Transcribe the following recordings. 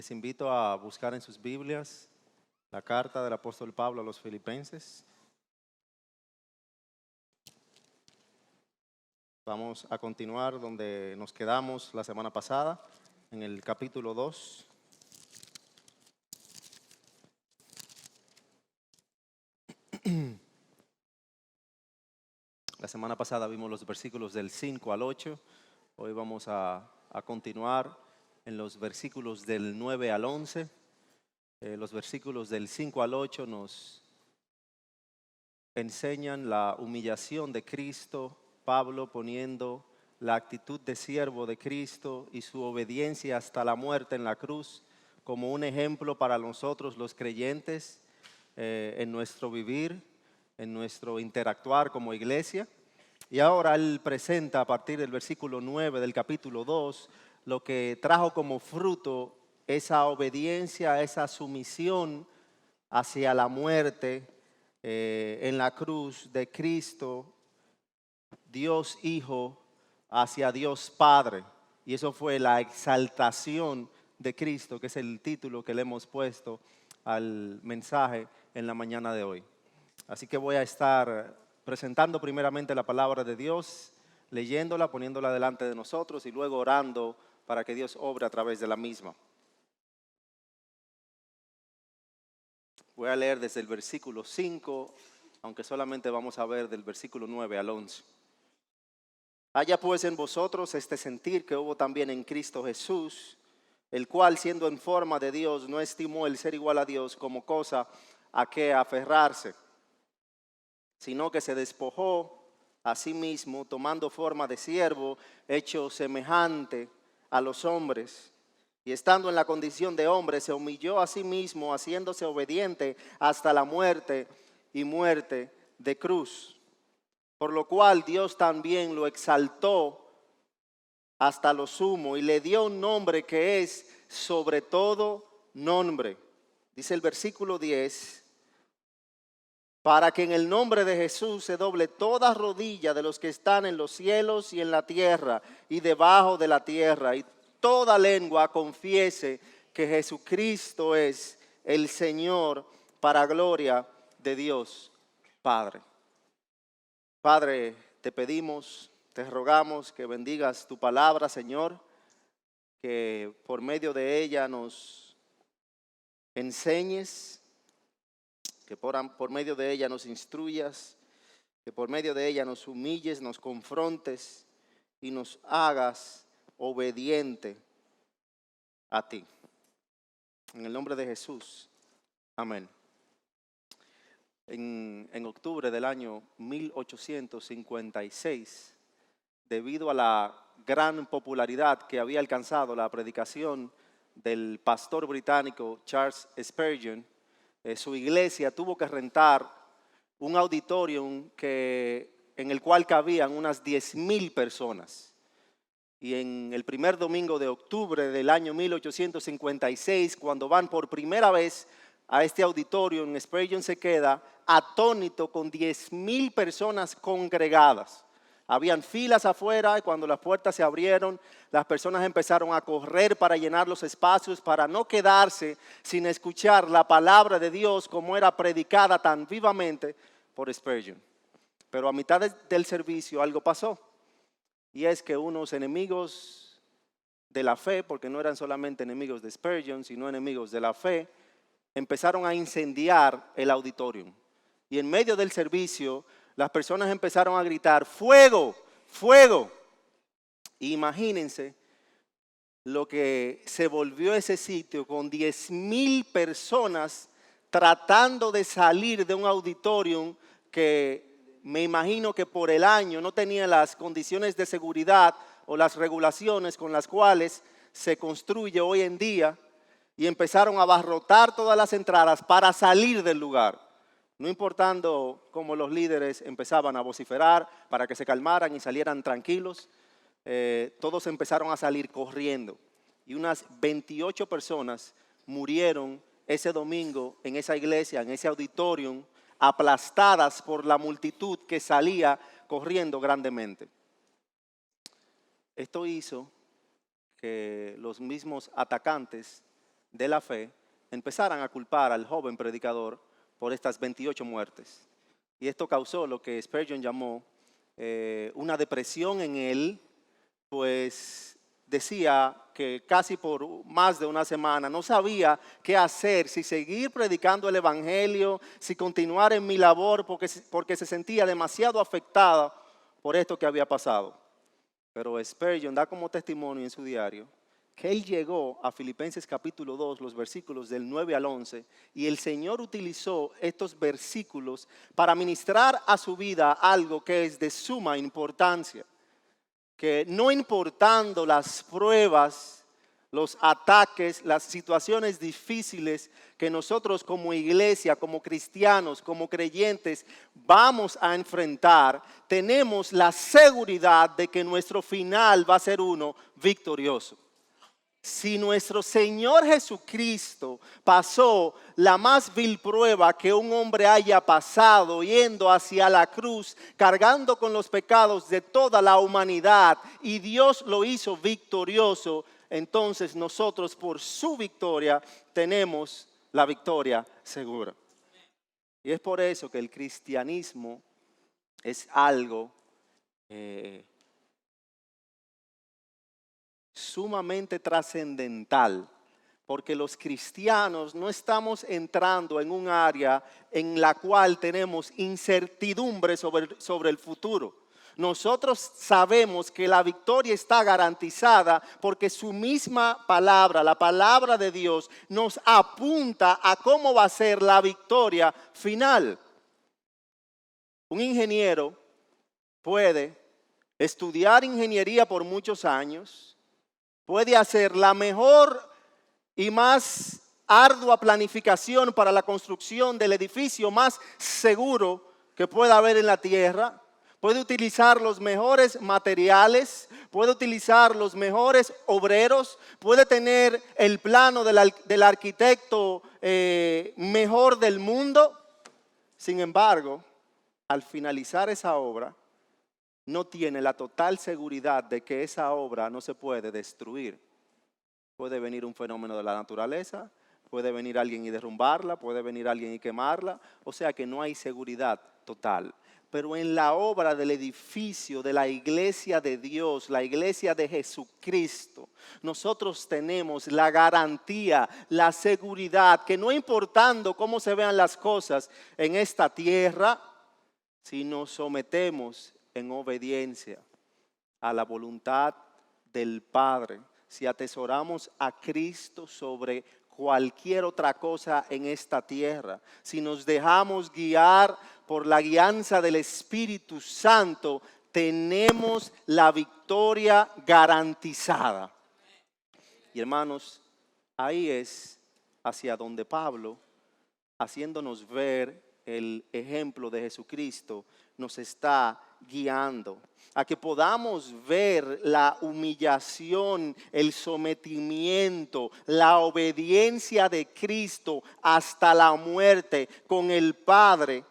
Les invito a buscar en sus Biblias la carta del apóstol Pablo a los Filipenses. Vamos a continuar donde nos quedamos la semana pasada, en el capítulo 2. La semana pasada vimos los versículos del 5 al 8. Hoy vamos a continuar en los versículos del 9 al 11. Los versículos del 5 al 8 nos enseñan la humillación de Cristo, Pablo poniendo la actitud de siervo de Cristo y su obediencia hasta la muerte en la cruz como un ejemplo para nosotros los creyentes en nuestro vivir, en nuestro interactuar como iglesia. Y ahora él presenta a partir del versículo 9 del capítulo 2 lo que trajo como fruto esa obediencia, esa sumisión hacia la muerte en la cruz de Cristo, Dios Hijo, hacia Dios Padre. Y eso fue la exaltación de Cristo, que es el título que le hemos puesto al mensaje en la mañana de hoy. Así que voy a estar presentando primeramente la palabra de Dios, leyéndola, poniéndola delante de nosotros y luego orando para que Dios obre a través de la misma. Voy a leer desde el versículo 5, aunque solamente vamos a ver del versículo 9 al 11. Haya pues en vosotros este sentir que hubo también en Cristo Jesús, el cual siendo en forma de Dios no estimó el ser igual a Dios como cosa a que aferrarse, sino que se despojó a sí mismo, tomando forma de siervo, hecho semejante a los hombres. Y estando en la condición de hombre, se humilló a sí mismo, haciéndose obediente hasta la muerte y muerte de cruz. Por lo cual Dios también lo exaltó hasta lo sumo y le dio un nombre que es sobre todo nombre. Dice el versículo 10. Para que en el nombre de Jesús se doble toda rodilla de los que están en los cielos y en la tierra y debajo de la tierra, y toda lengua confiese que Jesucristo es el Señor, para gloria de Dios Padre. Padre, te pedimos, te rogamos que bendigas tu palabra, Señor, que por medio de ella nos enseñes, que por medio de ella nos instruyas, que por medio de ella nos humilles, nos confrontes y nos hagas obediente a ti. En el nombre de Jesús, amén. En octubre del año 1856, debido a la gran popularidad que había alcanzado la predicación del pastor británico Charles Spurgeon, su iglesia tuvo que rentar un auditorium en el cual cabían unas 10,000 personas. Y en el primer domingo de octubre del año 1856, cuando van por primera vez a este auditorium, Spurgeon se queda atónito con 10,000 personas congregadas. Habían filas afuera y cuando las puertas se abrieron, las personas empezaron a correr para llenar los espacios, para no quedarse sin escuchar la palabra de Dios como era predicada tan vivamente por Spurgeon. Pero a mitad del servicio algo pasó, y es que unos enemigos de la fe, porque no eran solamente enemigos de Spurgeon, sino enemigos de la fe, empezaron a incendiar el auditorium. Y en medio del servicio, las personas empezaron a gritar, ¡fuego! ¡Fuego! Y imagínense lo que se volvió ese sitio con 10,000 personas tratando de salir de un auditorium que me imagino que por el año no tenía las condiciones de seguridad o las regulaciones con las cuales se construye hoy en día, y empezaron a abarrotar todas las entradas para salir del lugar. No importando cómo los líderes empezaban a vociferar para que se calmaran y salieran tranquilos, todos empezaron a salir corriendo. Y unas 28 personas murieron ese domingo en esa iglesia, en ese auditorium, aplastadas por la multitud que salía corriendo grandemente. Esto hizo que los mismos atacantes de la fe empezaran a culpar al joven predicador por estas 28 muertes. Y esto causó lo que Spurgeon llamó una depresión en él, pues decía que casi por más de una semana no sabía qué hacer, si seguir predicando el evangelio, si continuar en mi labor, porque se sentía demasiado afectada por esto que había pasado. Pero Spurgeon da como testimonio en su diario que él llegó a Filipenses capítulo 2, los versículos del 9 al 11, y el Señor utilizó estos versículos para ministrar a su vida algo que es de suma importancia. Que no importando las pruebas, los ataques, las situaciones difíciles que nosotros como iglesia, como cristianos, como creyentes vamos a enfrentar, tenemos la seguridad de que nuestro final va a ser uno victorioso. Si nuestro Señor Jesucristo pasó la más vil prueba que un hombre haya pasado, yendo hacia la cruz, cargando con los pecados de toda la humanidad, y Dios lo hizo victorioso, entonces nosotros por su victoria tenemos la victoria segura. Y es por eso que el cristianismo es algo sumamente trascendental, porque los cristianos no estamos entrando en un área en la cual tenemos incertidumbre sobre el futuro. Nosotros sabemos que la victoria está garantizada porque su misma palabra, la palabra de Dios, nos apunta a cómo va a ser la victoria final. Un ingeniero puede estudiar ingeniería por muchos años, puede hacer la mejor y más ardua planificación para la construcción del edificio más seguro que pueda haber en la tierra. Puede utilizar los mejores materiales, puede utilizar los mejores obreros, puede tener el plano del arquitecto mejor del mundo. Sin embargo, al finalizar esa obra, no tiene la total seguridad de que esa obra no se puede destruir. Puede venir un fenómeno de la naturaleza, puede venir alguien y derrumbarla, puede venir alguien y quemarla, o sea que no hay seguridad total. Pero en la obra del edificio de la iglesia de Dios, la iglesia de Jesucristo, nosotros tenemos la garantía, la seguridad, que no importando cómo se vean las cosas en esta tierra, si nos sometemos en obediencia a la voluntad del Padre, si atesoramos a Cristo sobre cualquier otra cosa en esta tierra, si nos dejamos guiar por la guianza del Espíritu Santo, tenemos la victoria garantizada. Y hermanos, ahí es hacia donde Pablo, haciéndonos ver el ejemplo de Jesucristo, nos está guiando a que podamos ver la humillación, el sometimiento, la obediencia de Cristo hasta la muerte con el Padre,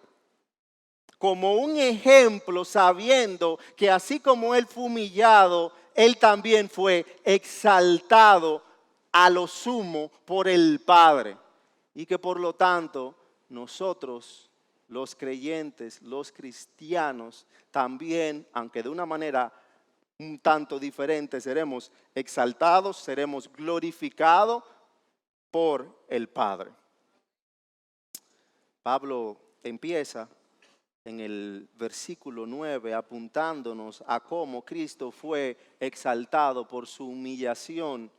como un ejemplo, sabiendo que así como Él fue humillado, Él también fue exaltado a lo sumo por el Padre, y que por lo tanto nosotros, los creyentes, los cristianos, también, aunque de una manera un tanto diferente, seremos exaltados, seremos glorificados por el Padre. Pablo empieza en el versículo 9 apuntándonos a cómo Cristo fue exaltado por su humillación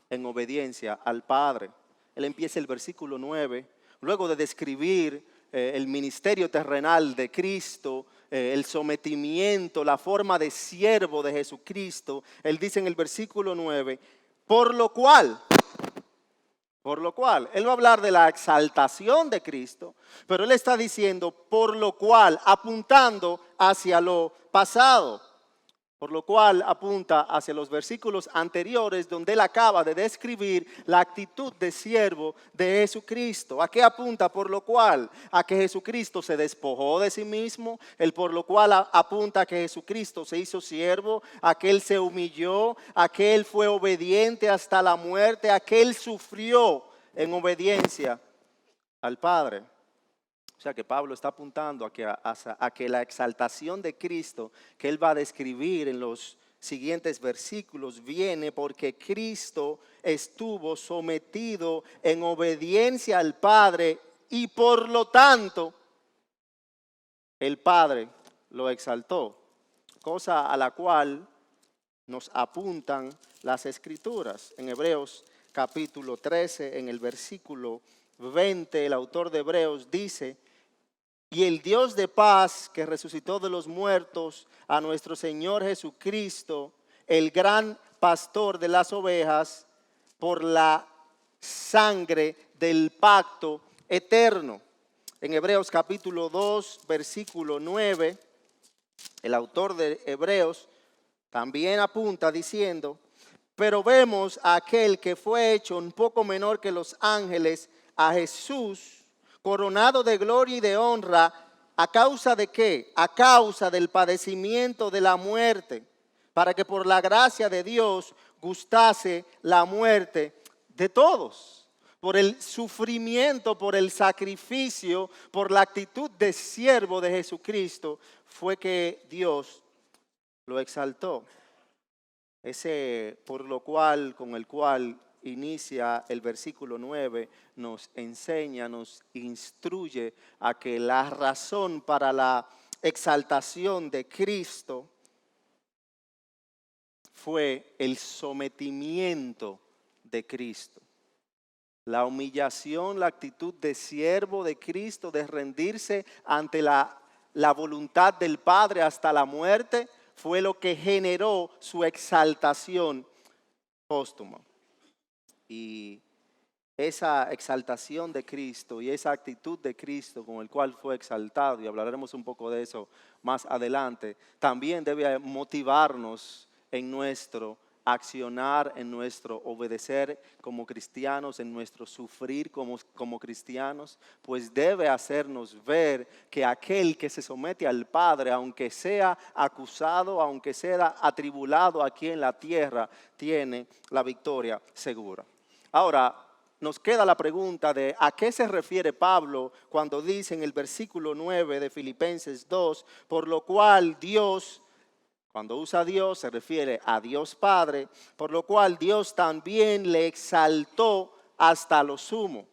en obediencia al Padre. Él empieza el versículo 9, luego de describir el ministerio terrenal de Cristo, el sometimiento, la forma de siervo de Jesucristo. Él dice en el versículo 9, por lo cual, él va a hablar de la exaltación de Cristo, pero él está diciendo por lo cual, apuntando hacia lo pasado. Por lo cual apunta hacia los versículos anteriores donde él acaba de describir la actitud de siervo de Jesucristo. ¿A qué apunta por lo cual? A que Jesucristo se despojó de sí mismo. El por lo cual apunta a que Jesucristo se hizo siervo, a que él se humilló, a que él fue obediente hasta la muerte, a que él sufrió en obediencia al Padre. O sea que Pablo está apuntando a que la exaltación de Cristo que él va a describir en los siguientes versículos viene porque Cristo estuvo sometido en obediencia al Padre y por lo tanto el Padre lo exaltó, cosa a la cual nos apuntan las Escrituras. En Hebreos capítulo 13, en el versículo 20, el autor de Hebreos dice: y el Dios de paz que resucitó de los muertos a nuestro Señor Jesucristo, el gran pastor de las ovejas, por la sangre del pacto eterno. En Hebreos capítulo 2, versículo 9, el autor de Hebreos también apunta diciendo: pero vemos a aquel que fue hecho un poco menor que los ángeles, a Jesús, coronado de gloria y de honra, ¿a causa de qué? A causa del padecimiento de la muerte, para que por la gracia de Dios gustase la muerte de todos. Por el sufrimiento, por el sacrificio, por la actitud de siervo de Jesucristo, fue que Dios lo exaltó. Ese por lo cual, con el cual inicia el versículo 9, nos enseña, nos instruye a que la razón para la exaltación de Cristo fue el sometimiento de Cristo. La humillación, la actitud de siervo de Cristo, de rendirse ante la voluntad del Padre hasta la muerte, fue lo que generó su exaltación póstuma. Y esa exaltación de Cristo y esa actitud de Cristo con el cual fue exaltado, y hablaremos un poco de eso más adelante, también debe motivarnos en nuestro accionar, en nuestro obedecer como cristianos, en nuestro sufrir como cristianos, pues debe hacernos ver que aquel que se somete al Padre, aunque sea acusado, aunque sea atribulado aquí en la tierra, tiene la victoria segura. Ahora, nos queda la pregunta de ¿a qué se refiere Pablo cuando dice en el versículo 9 de Filipenses 2, por lo cual Dios, cuando usa Dios se refiere a Dios Padre, por lo cual Dios también le exaltó hasta lo sumo?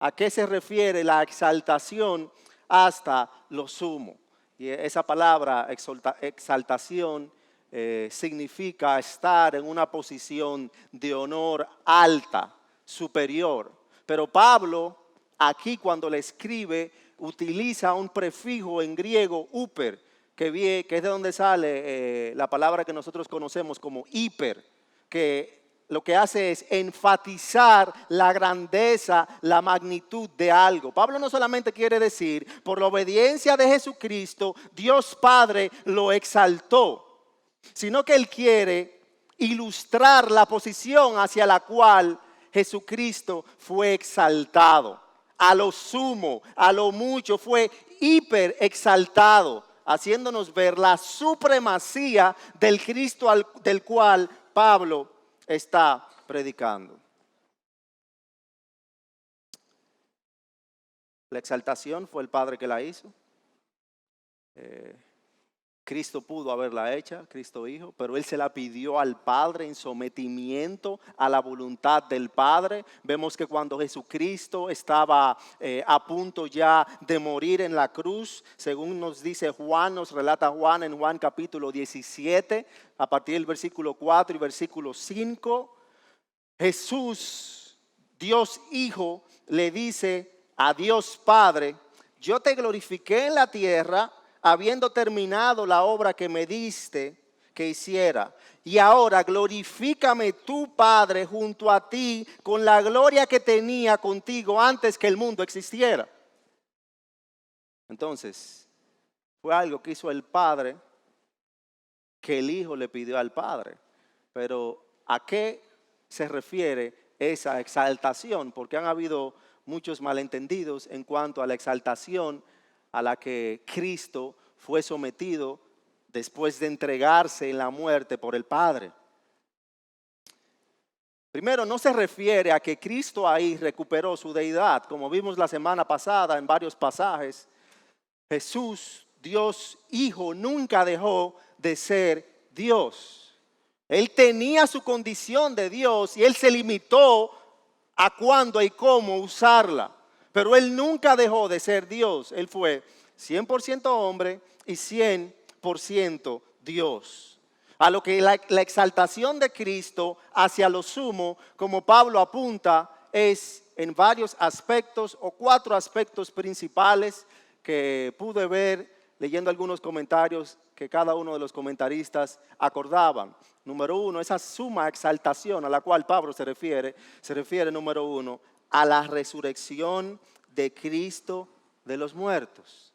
¿A qué se refiere la exaltación hasta lo sumo? Y esa palabra exaltación significa estar en una posición de honor alta, superior. Pero Pablo aquí cuando le escribe utiliza un prefijo en griego uper, que es de donde sale la palabra que nosotros conocemos como hiper, que lo que hace es enfatizar la grandeza, la magnitud de algo. Pablo no solamente quiere decir, por la obediencia de Jesucristo, Dios Padre lo exaltó, sino que él quiere ilustrar la posición hacia la cual Jesucristo fue exaltado. A lo sumo, a lo mucho, fue hiper exaltado, haciéndonos ver la supremacía del Cristo del cual Pablo está predicando. La exaltación fue el Padre que la hizo. Cristo pudo haberla hecha, Cristo Hijo, pero Él se la pidió al Padre en sometimiento a la voluntad del Padre. Vemos que cuando Jesucristo estaba a punto ya de morir en la cruz, según nos dice Juan, nos relata Juan en Juan capítulo 17, a partir del versículo 4 y versículo 5, Jesús, Dios Hijo, le dice a Dios Padre: yo te glorifiqué en la tierra, habiendo terminado la obra que me diste que hiciera. Y ahora glorifícame tú, Padre, junto a ti, con la gloria que tenía contigo antes que el mundo existiera. Entonces, fue algo que hizo el Padre, que el Hijo le pidió al Padre. Pero, ¿a qué se refiere esa exaltación? Porque han habido muchos malentendidos en cuanto a la exaltación a la que Cristo fue sometido después de entregarse en la muerte por el Padre. Primero, no se refiere a que Cristo ahí recuperó su deidad, como vimos la semana pasada en varios pasajes. Jesús, Dios Hijo, nunca dejó de ser Dios. Él tenía su condición de Dios y Él se limitó a cuándo y cómo usarla. Pero Él nunca dejó de ser Dios. Él fue 100% hombre y 100% Dios. A lo que la exaltación de Cristo hacia lo sumo, como Pablo apunta, es en varios aspectos o 4 aspectos principales que pude ver leyendo algunos comentarios que cada uno de los comentaristas acordaban. Número 1, esa suma exaltación a la cual Pablo se refiere número 1, a la resurrección de Cristo de los muertos.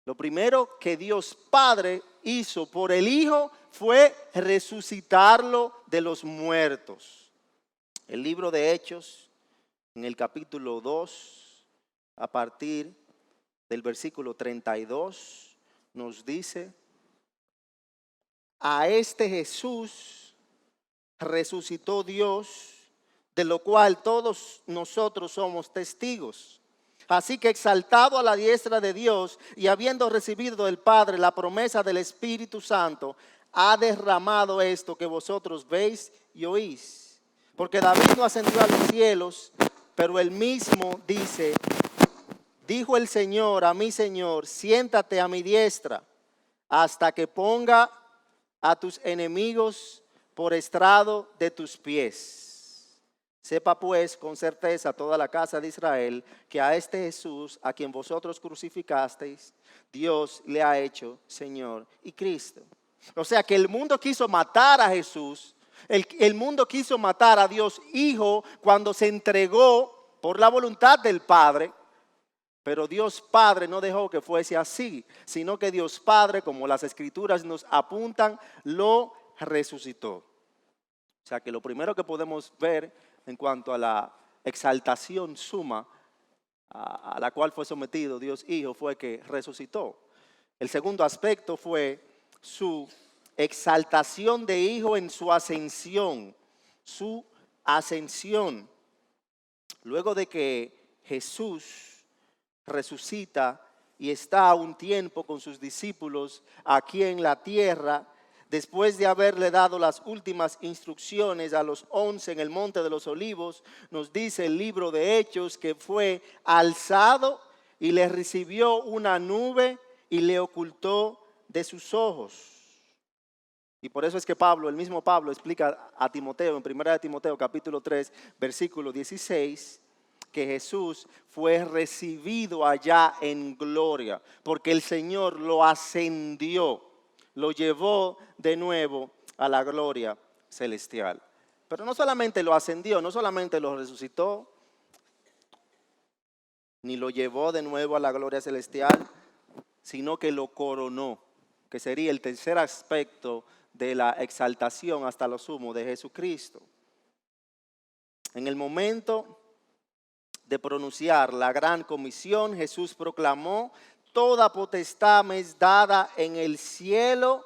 Lo primero que Dios Padre hizo por el Hijo fue resucitarlo de los muertos. El libro de Hechos, en el capítulo 2, a partir del versículo 32, nos dice: a este Jesús resucitó Dios, de lo cual todos nosotros somos testigos. Así que exaltado a la diestra de Dios y habiendo recibido del Padre la promesa del Espíritu Santo, ha derramado esto que vosotros veis y oís. Porque David no ascendió a los cielos, pero él mismo dice: dijo el Señor a mi Señor, siéntate a mi diestra hasta que ponga a tus enemigos por estrado de tus pies. Sepa pues con certeza toda la casa de Israel que a este Jesús, a quien vosotros crucificasteis, Dios le ha hecho Señor y Cristo. O sea que el mundo quiso matar a Jesús, el mundo quiso matar a Dios Hijo cuando se entregó por la voluntad del Padre. Pero Dios Padre no dejó que fuese así, sino que Dios Padre, como las Escrituras nos apuntan, lo resucitó. O sea que lo primero que podemos ver en cuanto a la exaltación suma a la cual fue sometido Dios Hijo fue que resucitó. El segundo aspecto fue su exaltación de Hijo en su ascensión. Su ascensión. Luego de que Jesús resucita y está un tiempo con sus discípulos aquí en la tierra, después de haberle dado las últimas instrucciones a los 11 en el Monte de los Olivos, nos dice el libro de Hechos que fue alzado y le recibió una nube y le ocultó de sus ojos. Y por eso es que Pablo, el mismo Pablo, explica a Timoteo, en 1 Timoteo capítulo 3, versículo 16, que Jesús fue recibido allá en gloria, porque el Señor lo ascendió, lo llevó de nuevo a la gloria celestial. Pero no solamente lo ascendió, no solamente lo resucitó, ni lo llevó de nuevo a la gloria celestial, sino que lo coronó, que sería el tercer aspecto de la exaltación hasta lo sumo de Jesucristo. En el momento de pronunciar la gran comisión, Jesús proclamó: toda potestad me es dada en el cielo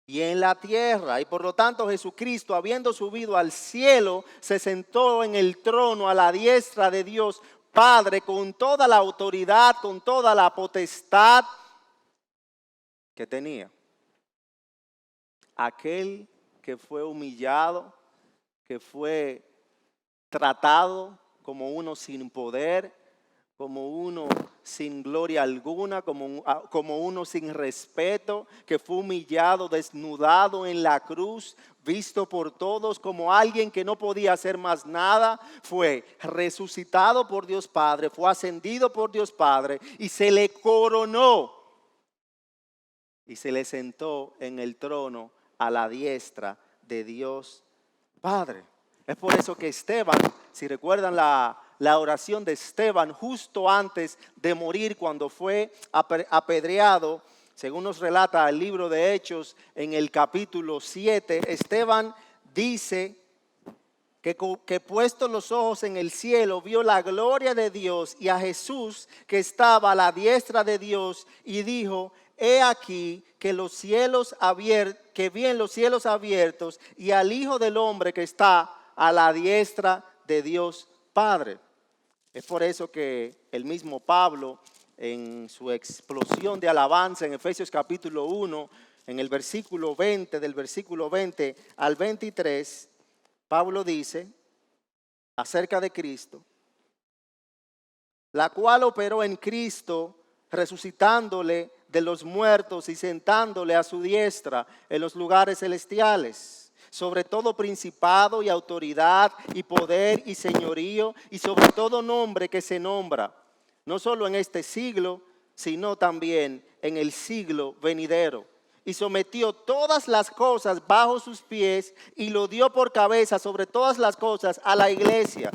y en la tierra. Y por lo tanto Jesucristo, habiendo subido al cielo, se sentó en el trono a la diestra de Dios Padre con toda la autoridad, con toda la potestad que tenía. Aquel que fue humillado, que fue tratado como uno sin poder, como uno sin gloria alguna, como uno sin respeto, que fue humillado, desnudado en la cruz, visto por todos como alguien que no podía hacer más nada, fue resucitado por Dios Padre, fue ascendido por Dios Padre y se le coronó y se le sentó en el trono a la diestra de Dios Padre. Es por eso que Esteban, si recuerdan la oración de Esteban justo antes de morir, cuando fue apedreado, según nos relata el libro de Hechos en el capítulo 7, Esteban dice que puesto los ojos en el cielo, vio la gloria de Dios y a Jesús que estaba a la diestra de Dios y dijo, he aquí que los cielos abiertos, que vi en los cielos abiertos y al Hijo del Hombre que está a la diestra de Dios Padre. Es por eso que el mismo Pablo, en su explosión de alabanza en Efesios capítulo 1, en el versículo 20, del versículo 20 al 23, Pablo dice acerca de Cristo, la cual operó en Cristo, resucitándole de los muertos y sentándole a su diestra en los lugares celestiales, sobre todo principado y autoridad y poder y señorío y sobre todo nombre que se nombra, no solo en este siglo, sino también en el siglo venidero. Y sometió todas las cosas bajo sus pies y lo dio por cabeza sobre todas las cosas a la iglesia,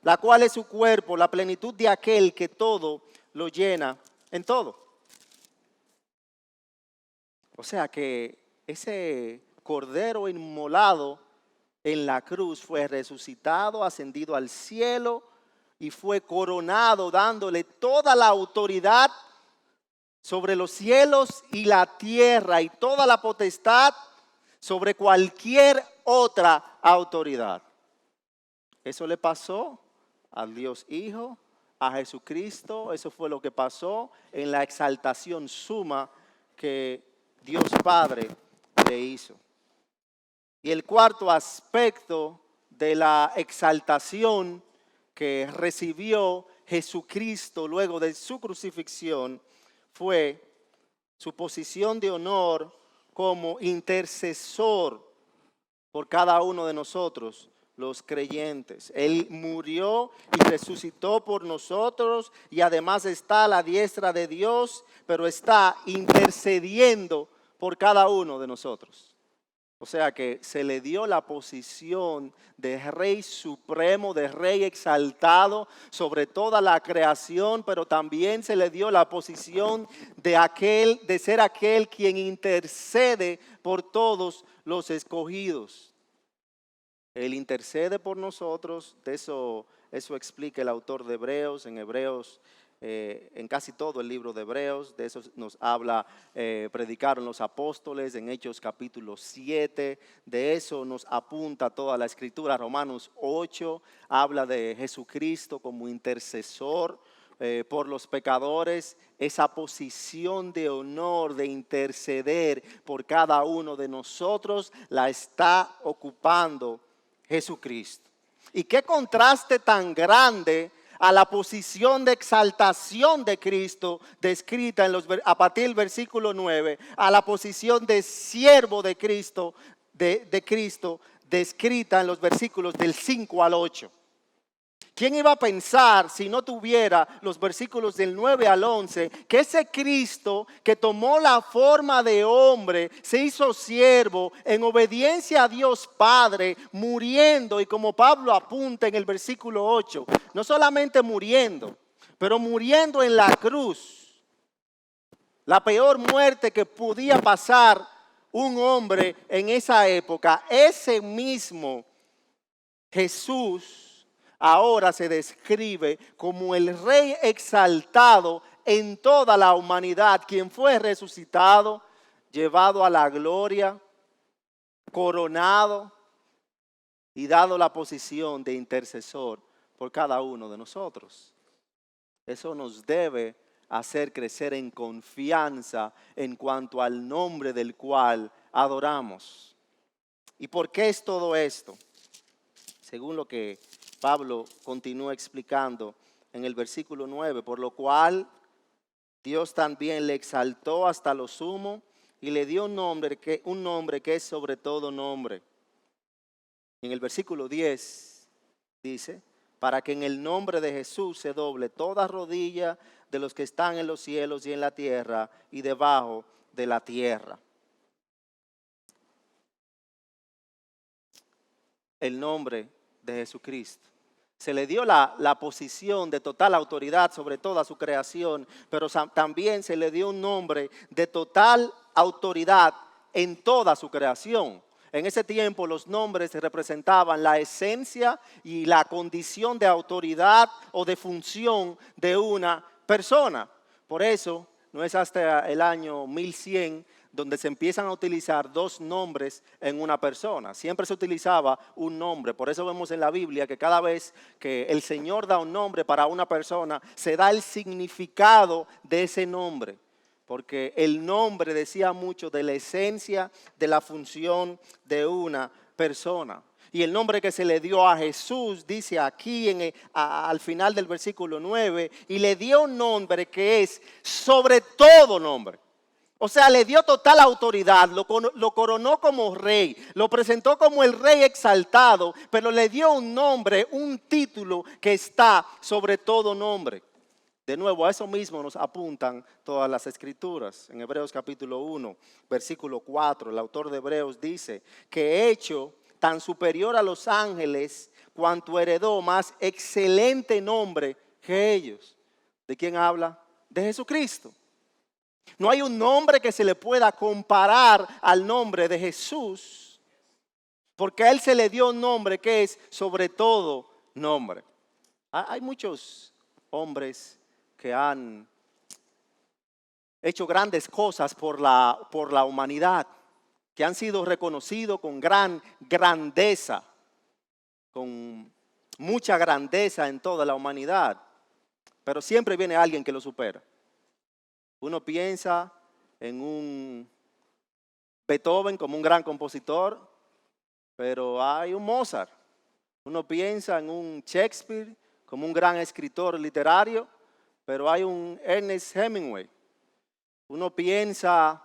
la cual es su cuerpo, la plenitud de aquel que todo lo llena en todo. O sea que ese cordero inmolado en la cruz fue resucitado, ascendido al cielo y fue coronado, dándole toda la autoridad sobre los cielos y la tierra y toda la potestad sobre cualquier otra autoridad. Eso le pasó al Dios Hijo, a Jesucristo. Eso fue lo que pasó en la exaltación suma que Dios Padre le hizo. Y el cuarto aspecto de la exaltación que recibió Jesucristo luego de su crucifixión fue su posición de honor como intercesor por cada uno de nosotros, los creyentes. Él murió y resucitó por nosotros y además está a la diestra de Dios, pero está intercediendo por cada uno de nosotros. O sea que se le dio la posición de Rey Supremo, de Rey exaltado sobre toda la creación, pero también se le dio la posición de ser aquel quien intercede por todos los escogidos. Él intercede por nosotros, de eso explica el autor de Hebreos, en casi todo el libro de Hebreos, de eso nos habla, predicaron los apóstoles en Hechos capítulo 7, de eso nos apunta toda la escritura. Romanos 8 habla de Jesucristo como intercesor por los pecadores, esa posición de honor, de interceder por cada uno de nosotros, la está ocupando Jesucristo. Y qué contraste tan grande a la posición de exaltación de Cristo descrita a partir del versículo 9, a la posición de siervo de Cristo, de Cristo descrita en los versículos del 5 al 8. ¿Quién iba a pensar, si no tuviera los versículos del 9 al 11, que ese Cristo que tomó la forma de hombre, se hizo siervo en obediencia a Dios Padre, muriendo, y como Pablo apunta en el versículo 8, no solamente muriendo, pero muriendo en la cruz, la peor muerte que podía pasar un hombre en esa época? Ese mismo Jesús ahora se describe como el Rey exaltado en toda la humanidad, quien fue resucitado, llevado a la gloria, coronado y dado la posición de intercesor por cada uno de nosotros. Eso nos debe hacer crecer en confianza en cuanto al nombre del cual adoramos. ¿Y por qué es todo esto? Según lo que Pablo continúa explicando en el versículo 9, por lo cual Dios también le exaltó hasta lo sumo y le dio un nombre que es sobre todo nombre. En el versículo 10 dice, para que en el nombre de Jesús se doble toda rodilla de los que están en los cielos y en la tierra y debajo de la tierra. El nombre de Jesucristo. Se le dio la posición de total autoridad sobre toda su creación, pero también se le dio un nombre de total autoridad en toda su creación. En ese tiempo los nombres representaban la esencia y la condición de autoridad o de función de una persona. Por eso no es hasta el año 1100 donde se empiezan a utilizar dos nombres en una persona. Siempre se utilizaba un nombre. Por eso vemos en la Biblia que cada vez que el Señor da un nombre para una persona, se da el significado de ese nombre. Porque el nombre decía mucho de la esencia, de la función de una persona. Y el nombre que se le dio a Jesús, dice aquí al final del versículo 9, y le dio un nombre que es sobre todo nombre. O sea, le dio total autoridad, lo coronó como rey, lo presentó como el rey exaltado, pero le dio un nombre, un título que está sobre todo nombre. De nuevo, a eso mismo nos apuntan todas las escrituras. En Hebreos capítulo 1, versículo 4, el autor de Hebreos dice que hecho tan superior a los ángeles, cuanto heredó más excelente nombre que ellos. ¿De quién habla? De Jesucristo. No hay un nombre que se le pueda comparar al nombre de Jesús, porque a Él se le dio un nombre que es sobre todo nombre. Hay muchos hombres que han hecho grandes cosas por la humanidad, que han sido reconocidos con gran grandeza, con mucha grandeza en toda la humanidad, pero siempre viene alguien que lo supera. Uno piensa en un Beethoven como un gran compositor, pero hay un Mozart. Uno piensa en un Shakespeare como un gran escritor literario, pero hay un Ernest Hemingway. Uno piensa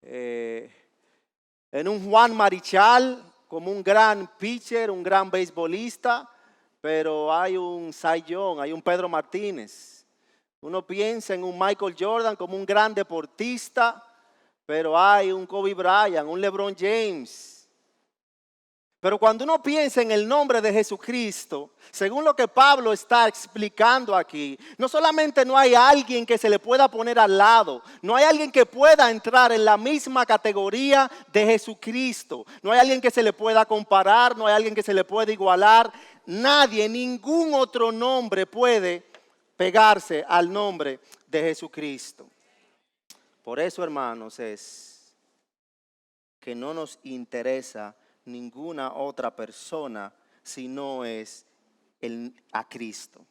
en un Juan Marichal como un gran pitcher, un gran beisbolista, pero hay un Cy Young, hay un Pedro Martínez. Uno piensa en un Michael Jordan como un gran deportista, pero hay un Kobe Bryant, un LeBron James. Pero cuando uno piensa en el nombre de Jesucristo, según lo que Pablo está explicando aquí, no solamente no hay alguien que se le pueda poner al lado, no hay alguien que pueda entrar en la misma categoría de Jesucristo, no hay alguien que se le pueda comparar, no hay alguien que se le pueda igualar, nadie, ningún otro nombre puede pegarse al nombre de Jesucristo. Por eso, hermanos, es que no nos interesa ninguna otra persona si no es a Cristo.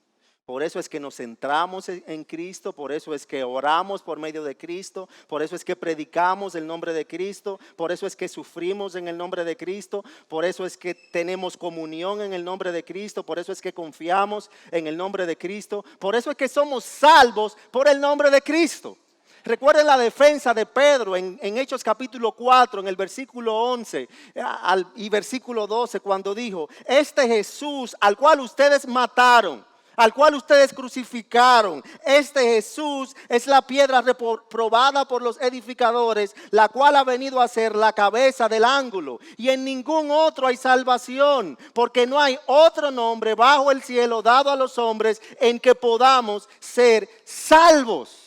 Por eso es que nos centramos en Cristo, por eso es que oramos por medio de Cristo, por eso es que predicamos el nombre de Cristo, por eso es que sufrimos en el nombre de Cristo, por eso es que tenemos comunión en el nombre de Cristo, por eso es que confiamos en el nombre de Cristo, por eso es que somos salvos por el nombre de Cristo. Recuerden la defensa de Pedro en Hechos capítulo 4, en el versículo 11 y versículo 12, cuando dijo: este Jesús al cual ustedes mataron, al cual ustedes crucificaron, este Jesús es la piedra reprobada por los edificadores, la cual ha venido a ser la cabeza del ángulo. Y en ningún otro hay salvación, porque no hay otro nombre bajo el cielo dado a los hombres en que podamos ser salvos.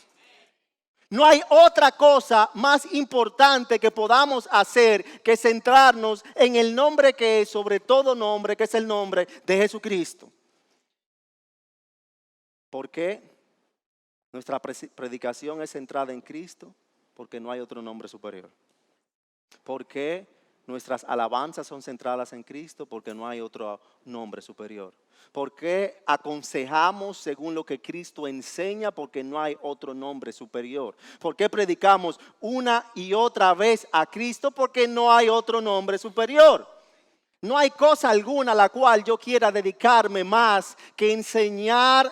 No hay otra cosa más importante que podamos hacer que centrarnos en el nombre que es sobre todo nombre, que es el nombre de Jesucristo. ¿Por qué? Nuestra predicación es centrada en Cristo, porque no hay otro nombre superior. ¿Por qué? Nuestras alabanzas son centradas en Cristo, porque no hay otro nombre superior. ¿Por qué aconsejamos según lo que Cristo enseña? Porque no hay otro nombre superior. ¿Por qué predicamos una y otra vez a Cristo? Porque no hay otro nombre superior. No hay cosa alguna a la cual yo quiera dedicarme más que enseñar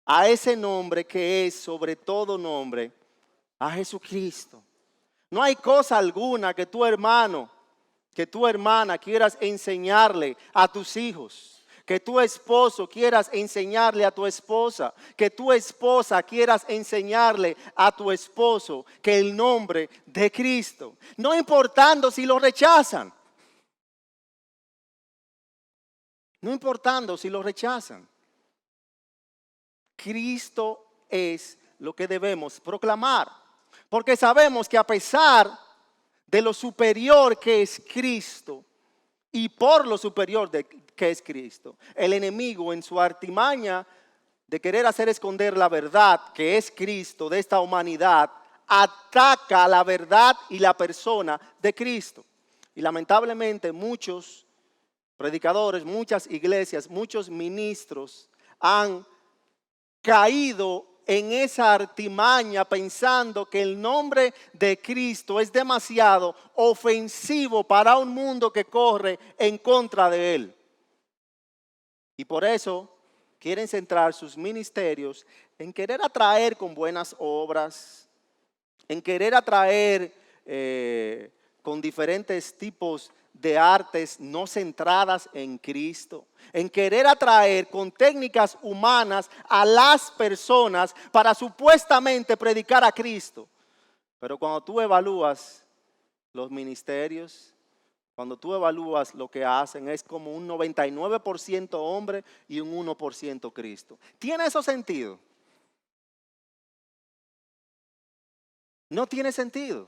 a ese nombre que es sobre todo nombre, a Jesucristo. No hay cosa alguna que tu hermano, que tu hermana quieras enseñarle a tus hijos, que tu esposo quieras enseñarle a tu esposa, que tu esposa quieras enseñarle a tu esposo, que el nombre de Cristo, no importando si lo rechazan, no importando si lo rechazan. Cristo es lo que debemos proclamar, porque sabemos que a pesar de lo superior que es Cristo y por lo superior que es Cristo. El enemigo en su artimaña de querer hacer esconder la verdad que es Cristo de esta humanidad, ataca la verdad y la persona de Cristo. Y lamentablemente muchos predicadores, muchas iglesias, muchos ministros han caído en esa artimaña pensando que el nombre de Cristo es demasiado ofensivo para un mundo que corre en contra de él. Y por eso quieren centrar sus ministerios en querer atraer con buenas obras, en querer atraer con diferentes tipos de artes no centradas en Cristo, en querer atraer con técnicas humanas a las personas para supuestamente predicar a Cristo. Pero cuando tú evalúas los ministerios, cuando tú evalúas lo que hacen, es como un 99% hombre y un 1% Cristo. ¿Tiene eso sentido? No tiene sentido.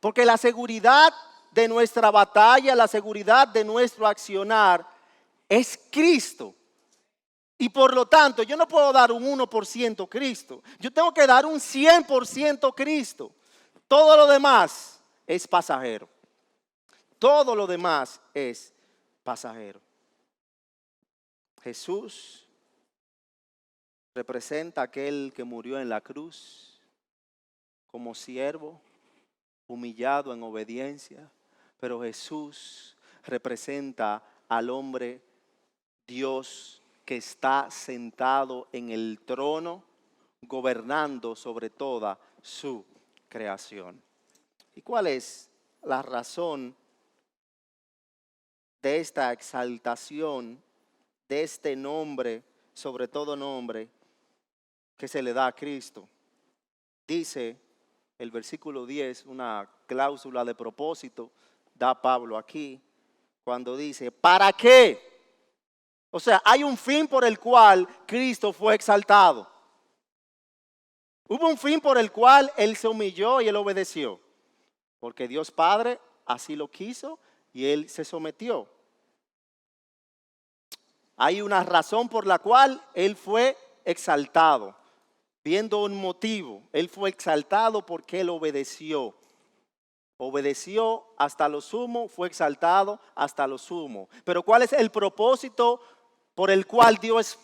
Porque la seguridad de nuestra batalla, la seguridad de nuestro accionar es Cristo. Y por lo tanto, yo no puedo dar un 1% Cristo. Yo tengo que dar un 100% Cristo. Todo lo demás es pasajero. Todo lo demás es pasajero. Jesús representa a aquel que murió en la cruz como siervo, humillado en obediencia, pero Jesús representa al hombre Dios que está sentado en el trono, gobernando sobre toda su creación. ¿Y cuál es la razón de esta exaltación, de este nombre, sobre todo nombre, que se le da a Cristo? Dice el versículo 10, una cláusula de propósito, da Pablo aquí, cuando dice, ¿para qué? O sea, hay un fin por el cual Cristo fue exaltado. Hubo un fin por el cual Él se humilló y Él obedeció. Porque Dios Padre así lo quiso y Él se sometió. Hay una razón por la cual Él fue exaltado. Viendo un motivo, Él fue exaltado porque Él obedeció. Obedeció hasta lo sumo, fue exaltado hasta lo sumo. Pero ¿cuál es el propósito por el cual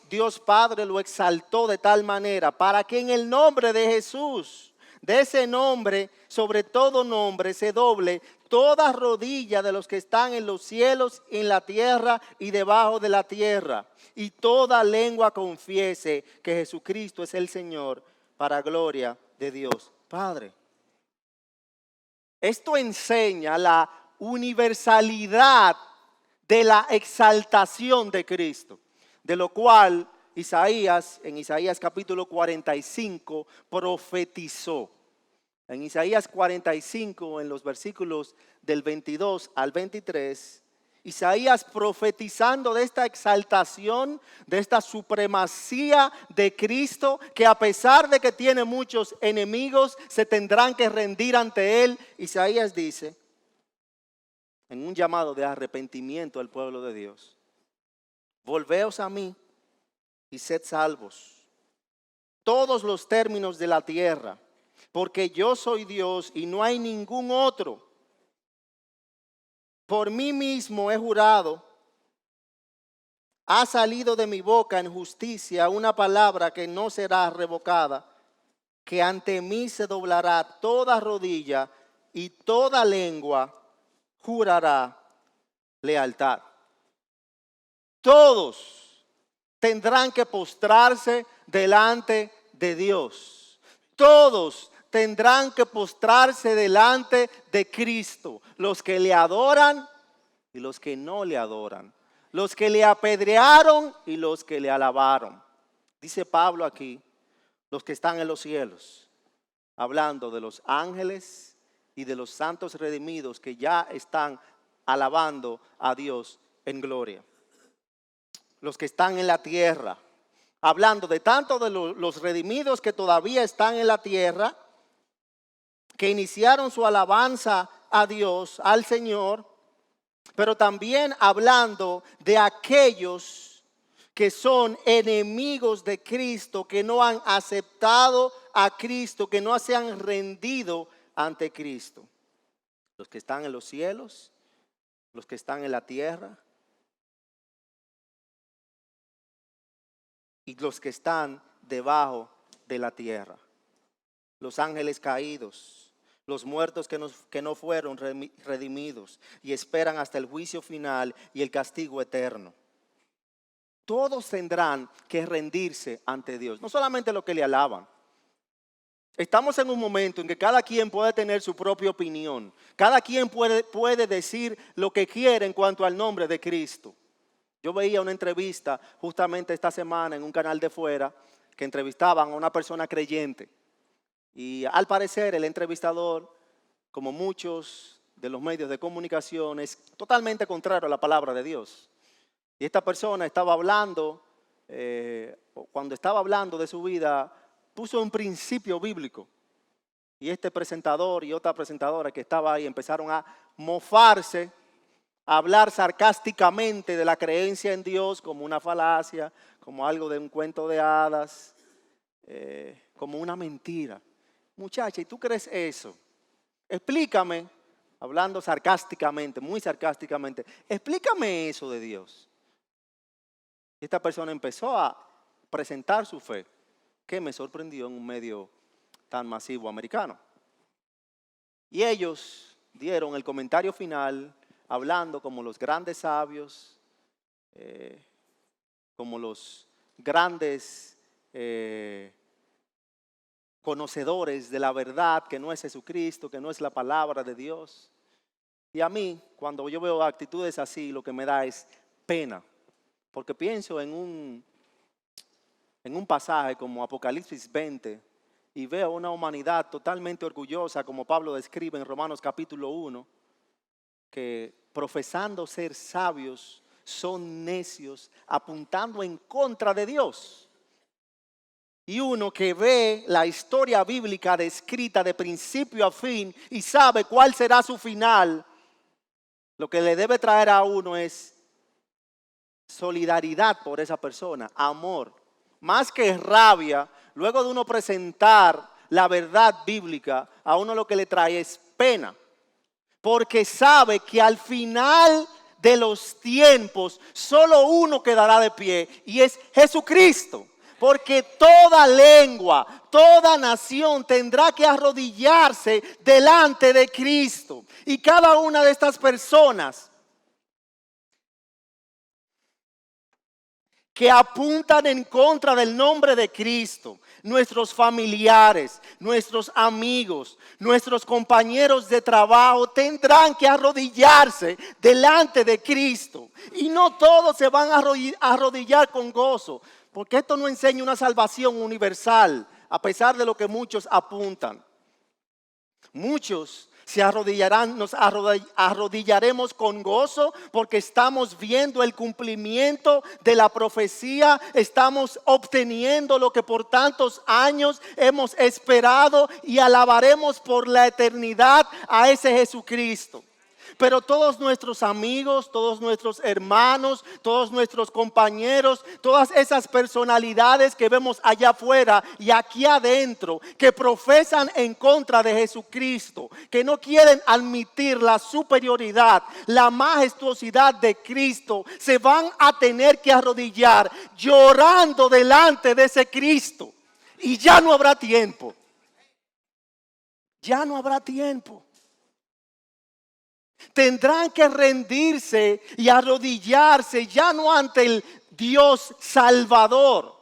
Dios Padre lo exaltó de tal manera? Para que en el nombre de Jesús, de ese nombre, sobre todo nombre, se doble toda rodilla de los que están en los cielos, en la tierra y debajo de la tierra. Y toda lengua confiese que Jesucristo es el Señor, para gloria de Dios Padre. Esto enseña la universalidad de la exaltación de Cristo, de lo cual Isaías, en Isaías capítulo 45, profetizó. En Isaías 45, en los versículos del 22 al 23, Isaías profetizando de esta exaltación, de esta supremacía de Cristo, que a pesar de que tiene muchos enemigos, se tendrán que rendir ante Él. Isaías dice, en un llamado de arrepentimiento al pueblo de Dios, volveos a mí y sed salvos, todos los términos de la tierra, porque yo soy Dios y no hay ningún otro. Por mí mismo he jurado, ha salido de mi boca en justicia una palabra que no será revocada, que ante mí se doblará toda rodilla y toda lengua jurará lealtad. Todos tendrán que postrarse delante de Dios. Todos tendrán que postrarse delante de Cristo. Los que le adoran y los que no le adoran. Los que le apedrearon y los que le alabaron. Dice Pablo aquí, los que están en los cielos, hablando de los ángeles y de los santos redimidos que ya están alabando a Dios en gloria. Los que están en la tierra, hablando de tanto de los redimidos que todavía están en la tierra, que iniciaron su alabanza a Dios, al Señor, pero también hablando de aquellos que son enemigos de Cristo, que no han aceptado a Cristo, que no se han rendido ante Cristo. Los que están en los cielos, los que están en la tierra y los que están debajo de la tierra. Los ángeles caídos, los muertos que no fueron redimidos y esperan hasta el juicio final y el castigo eterno. Todos tendrán que rendirse ante Dios, no solamente los que le alaban. Estamos en un momento en que cada quien puede tener su propia opinión. Cada quien puede decir lo que quiere en cuanto al nombre de Cristo. Yo veía una entrevista justamente esta semana en un canal de fuera que entrevistaban a una persona creyente. Y al parecer el entrevistador, como muchos de los medios de comunicación, es totalmente contrario a la palabra de Dios. Y esta persona estaba hablando, cuando estaba hablando de su vida, puso un principio bíblico. Y este presentador y otra presentadora que estaba ahí empezaron a mofarse, a hablar sarcásticamente de la creencia en Dios como una falacia, como algo de un cuento de hadas, como una mentira. Muchacha, ¿y tú crees eso? Explícame, hablando sarcásticamente, muy sarcásticamente, explícame eso de Dios. Esta persona empezó a presentar su fe, que me sorprendió en un medio tan masivo americano. Y ellos dieron el comentario final, hablando como los grandes sabios, como los grandes conocedores de la verdad, que no es Jesucristo, que no es la palabra de Dios. Y a mí, cuando yo veo actitudes así, lo que me da es pena, porque pienso en un pasaje como Apocalipsis 20 y veo una humanidad totalmente orgullosa, como Pablo describe en Romanos capítulo 1, que profesando ser sabios son necios, apuntando en contra de Dios. Y uno que ve la historia bíblica descrita de principio a fin y sabe cuál será su final, lo que le debe traer a uno es solidaridad por esa persona, amor. Más que rabia, luego de uno presentar la verdad bíblica, a uno lo que le trae es pena. Porque sabe que al final de los tiempos, solo uno quedará de pie y es Jesucristo. Porque toda lengua, toda nación tendrá que arrodillarse delante de Cristo. Y cada una de estas personas que apuntan en contra del nombre de Cristo, nuestros familiares, nuestros amigos, nuestros compañeros de trabajo tendrán que arrodillarse delante de Cristo. Y no todos se van a arrodillar con gozo, porque esto no enseña una salvación universal, a pesar de lo que muchos apuntan. Muchos se arrodillarán, nos arrodillaremos con gozo porque estamos viendo el cumplimiento de la profecía, estamos obteniendo lo que por tantos años hemos esperado y alabaremos por la eternidad a ese Jesucristo. Pero todos nuestros amigos, todos nuestros hermanos, todos nuestros compañeros, todas esas personalidades que vemos allá afuera y aquí adentro, que profesan en contra de Jesucristo, que no quieren admitir la superioridad, la majestuosidad de Cristo, se van a tener que arrodillar llorando delante de ese Cristo. Y ya no habrá tiempo. Ya no habrá tiempo. Tendrán que rendirse y arrodillarse ya no ante el Dios Salvador.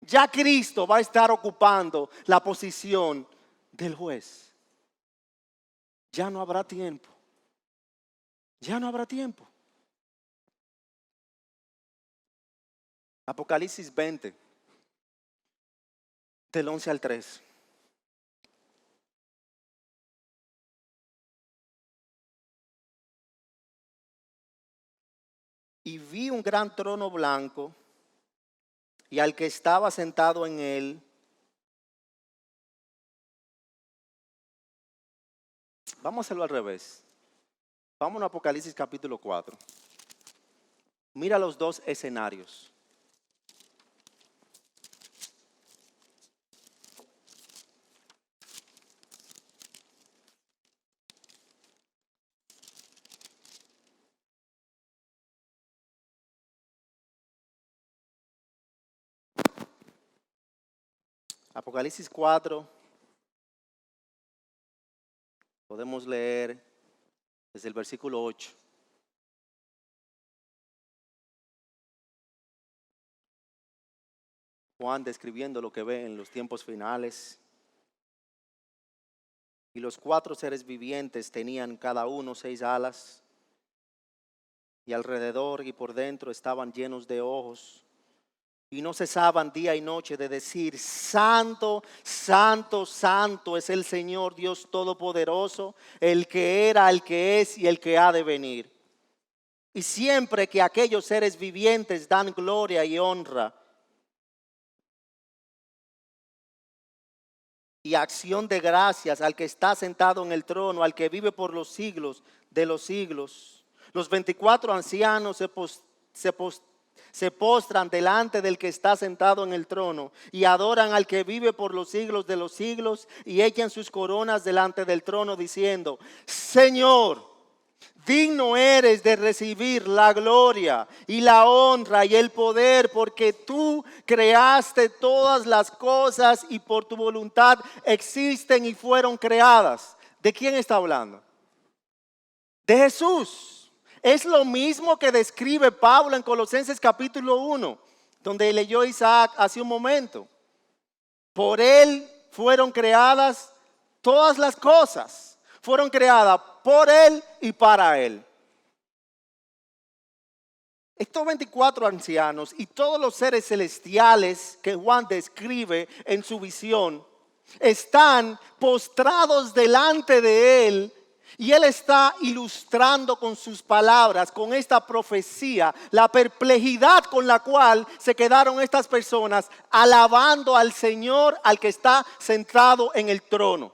Ya Cristo va a estar ocupando la posición del juez. Ya no habrá tiempo. Ya no habrá tiempo. Apocalipsis 20, del 11 al 3. Y vi un gran trono blanco y al que estaba sentado en él, Vamos a hacerlo al revés. Vamos a Apocalipsis capítulo 4. Mira los dos escenarios. Apocalipsis 4, podemos leer desde el versículo 8. Juan describiendo lo que ve en los tiempos finales. Y los 4 seres vivientes tenían cada uno 6 alas, y alrededor y por dentro estaban llenos de ojos, y no cesaban día y noche de decir: Santo, santo, santo es el Señor Dios Todopoderoso, el que era, el que es y el que ha de venir. Y siempre que aquellos seres vivientes dan gloria y honra y acción de gracias al que está sentado en el trono, al que vive por los siglos de los siglos, los 24 ancianos se postran delante del que está sentado en el trono y adoran al que vive por los siglos de los siglos, y echan sus coronas delante del trono diciendo: Señor, digno eres de recibir la gloria y la honra y el poder, porque tú creaste todas las cosas y por tu voluntad existen y fueron creadas. ¿De quién está hablando? De Jesús. Es lo mismo que describe Pablo en Colosenses capítulo 1, donde leyó Isaac hace un momento. Por él fueron creadas todas las cosas. Fueron creadas por él y para él. Estos 24 ancianos y todos los seres celestiales que Juan describe en su visión están postrados delante de él, y él está ilustrando con sus palabras, con esta profecía, la perplejidad con la cual se quedaron estas personas alabando al Señor, al que está sentado en el trono.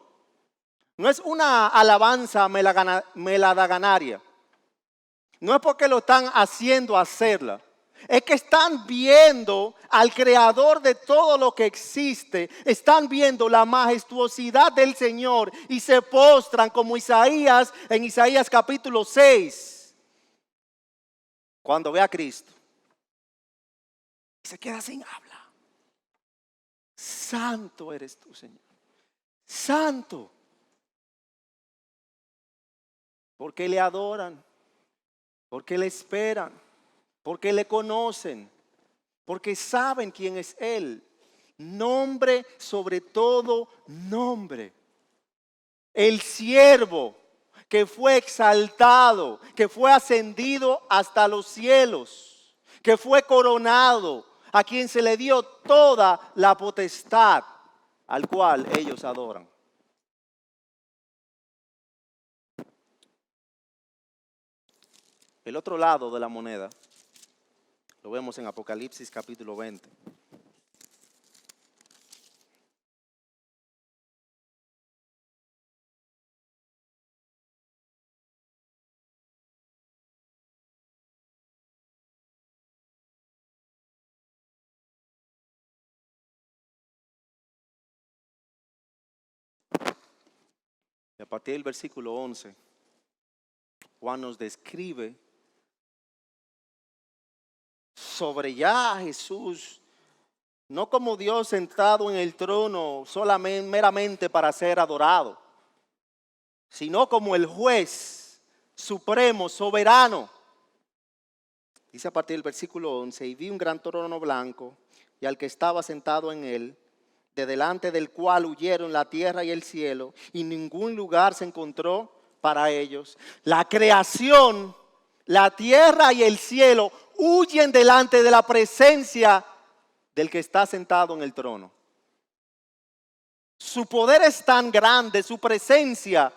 No es una alabanza meladaganaria. No es porque lo están haciendo hacerla. Es que están viendo al creador de todo lo que existe. Están viendo la majestuosidad del Señor y se postran como Isaías en Isaías capítulo 6. Cuando ve a Cristo y se queda sin habla. Santo eres tú, Señor. Santo. Porque le adoran, porque le esperan, porque le conocen, porque saben quién es Él. Nombre sobre todo nombre. El siervo que fue exaltado, que fue ascendido hasta los cielos, que fue coronado, a quien se le dio toda la potestad, al cual ellos adoran. El otro lado de la moneda lo vemos en Apocalipsis capítulo 20. Y a partir del versículo 11, Juan nos describe sobre ya Jesús, no como Dios sentado en el trono solamente meramente para ser adorado, sino como el juez supremo, soberano. Dice a partir del versículo 11: y vi un gran trono blanco y al que estaba sentado en él, de delante del cual huyeron la tierra y el cielo, y ningún lugar se encontró para ellos. La creación, la tierra y el cielo huyen delante de la presencia del que está sentado en el trono. Su poder es tan grande, su presencia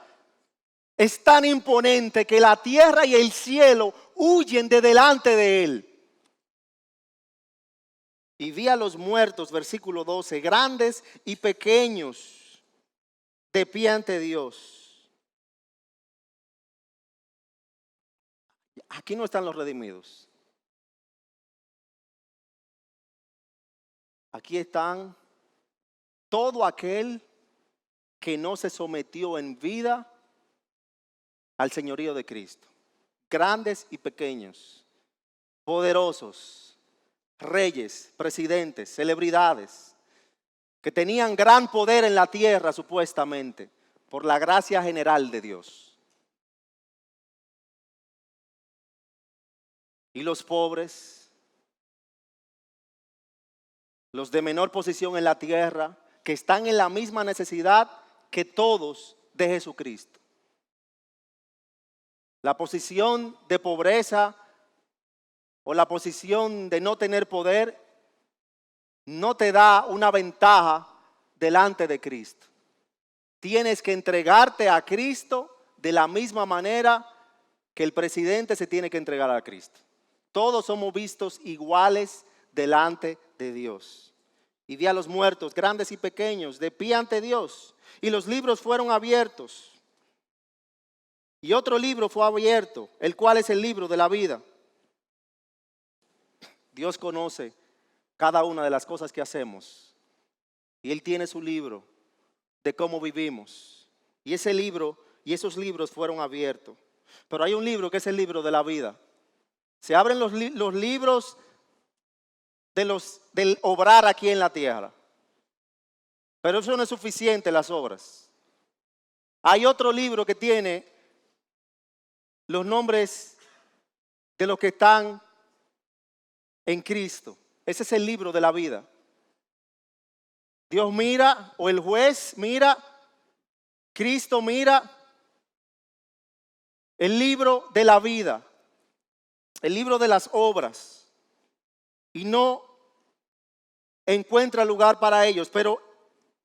es tan imponente, que la tierra y el cielo huyen de delante de él. Y vi a los muertos, versículo 12, grandes y pequeños, de pie ante Dios. aquí no están los redimidos. Aquí están todo aquel que no se sometió en vida al señorío de Cristo. Grandes y pequeños, poderosos, reyes, presidentes, celebridades, que tenían gran poder en la tierra supuestamente, por la gracia general de Dios. Y los pobres, los de menor posición en la tierra, que están en la misma necesidad que todos de Jesucristo. La posición de pobreza o la posición de no tener poder no te da una ventaja delante de Cristo. Tienes que entregarte a Cristo de la misma manera que el presidente se tiene que entregar a Cristo. Todos somos vistos iguales delante de Dios. Y vi a los muertos, grandes y pequeños, de pie ante Dios. Y los libros fueron abiertos. Y otro libro fue abierto, el cual es el libro de la vida. Dios conoce cada una de las cosas que hacemos. Y Él tiene su libro de cómo vivimos. Y ese libro y esos libros fueron abiertos. Pero hay un libro que es el libro de la vida. Se abren los libros del obrar aquí en la tierra. Pero eso no es suficiente, las obras. Hay otro libro que tiene los nombres de los que están en Cristo. Ese es el libro de la vida. Dios mira, o el juez mira, Cristo mira el libro de la vida, el libro de las obras, y no encuentra lugar para ellos, pero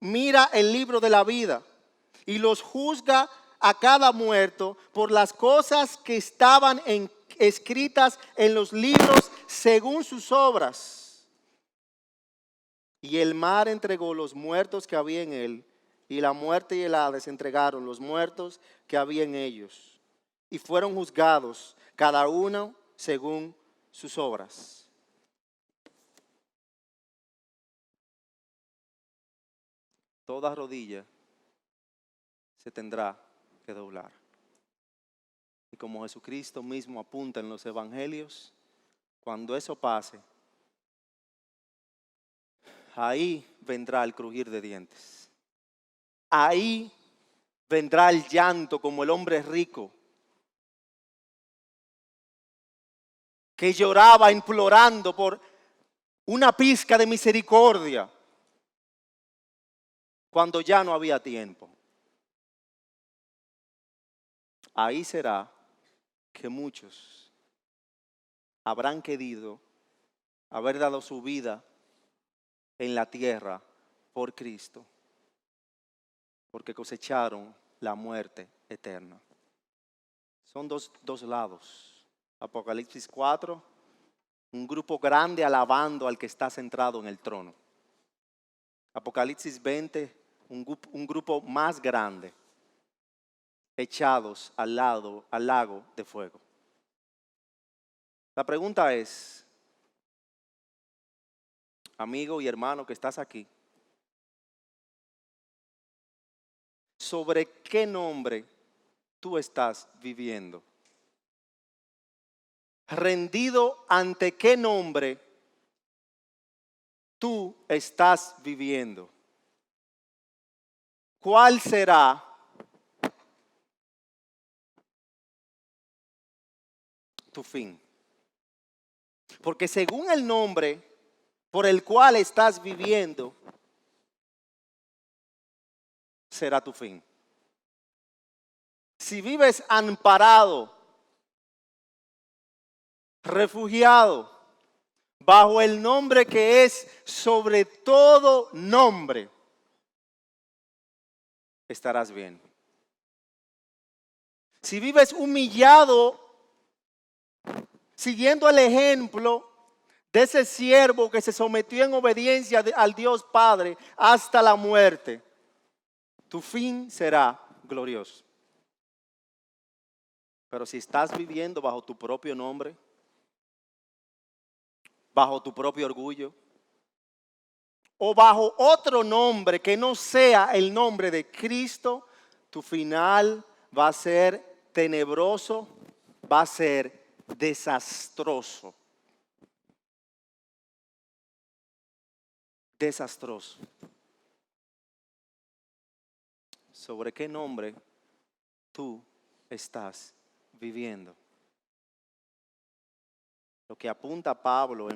mira el libro de la vida y los juzga a cada muerto por las cosas que estaban escritas en los libros según sus obras. Y el mar entregó los muertos que había en él, y la muerte y el Hades entregaron los muertos que había en ellos, y fueron juzgados cada uno según sus obras. Toda rodilla se tendrá que doblar. Y como Jesucristo mismo apunta en los evangelios, cuando eso pase, ahí vendrá el crujir de dientes. Ahí vendrá el llanto como el hombre rico que lloraba implorando por una pizca de misericordia cuando ya no había tiempo. Ahí será que muchos habrán querido haber dado su vida en la tierra por Cristo, porque cosecharon la muerte eterna. Son dos lados. Apocalipsis 4, un grupo grande alabando al que está centrado en el trono. Apocalipsis 20, un grupo más grande, echados al lago de fuego. La pregunta es, amigo y hermano que estás aquí, ¿sobre qué nombre tú estás viviendo? ¿Rendido ante qué nombre tú estás viviendo? ¿Cuál será tu fin? Porque según el nombre por el cual estás viviendo, será tu fin. Si vives amparado, refugiado, bajo el nombre que es sobre todo nombre, estarás bien. Si vives humillado, siguiendo el ejemplo de ese siervo que se sometió en obediencia al Dios Padre hasta la muerte, tu fin será glorioso. Pero si estás viviendo bajo tu propio nombre, bajo tu propio orgullo, o bajo otro nombre que no sea el nombre de Cristo, tu final va a ser tenebroso, va a ser desastroso. Desastroso. ¿Sobre qué nombre tú estás viviendo? Lo que apunta Pablo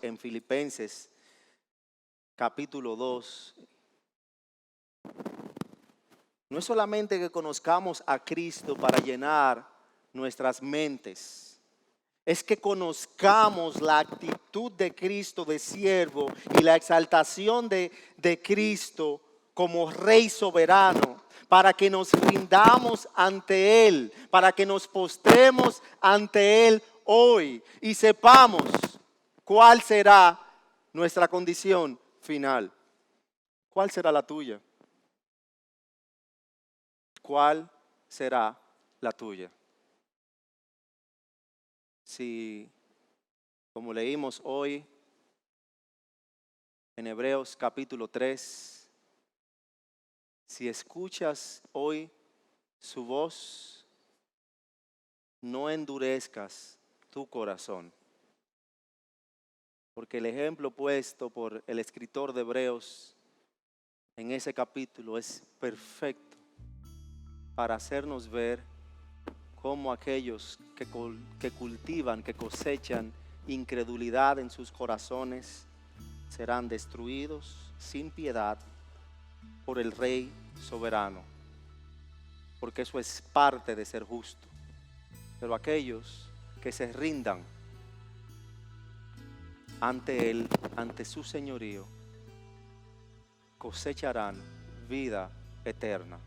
en Filipenses capítulo 2, no es solamente que conozcamos a Cristo para llenar nuestras mentes, es que conozcamos la actitud de Cristo de siervo y la exaltación de Cristo como Rey soberano, para que nos rindamos ante Él, para que nos postremos ante Él hoy y sepamos cuál será nuestra condición final. ¿Cuál será la tuya? ¿Cuál será la tuya? Si, como leímos hoy en Hebreos capítulo 3, si escuchas hoy su voz, no endurezcas tu corazón. Porque el ejemplo puesto por el escritor de Hebreos en ese capítulo es perfecto para hacernos ver cómo aquellos que cultivan, que cosechan incredulidad en sus corazones serán destruidos sin piedad por el Rey soberano, porque eso es parte de ser justo. Pero aquellos que se rindan ante Él, ante su señorío, cosecharán vida eterna.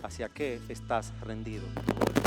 ¿Hacia qué estás rendido tú hoy?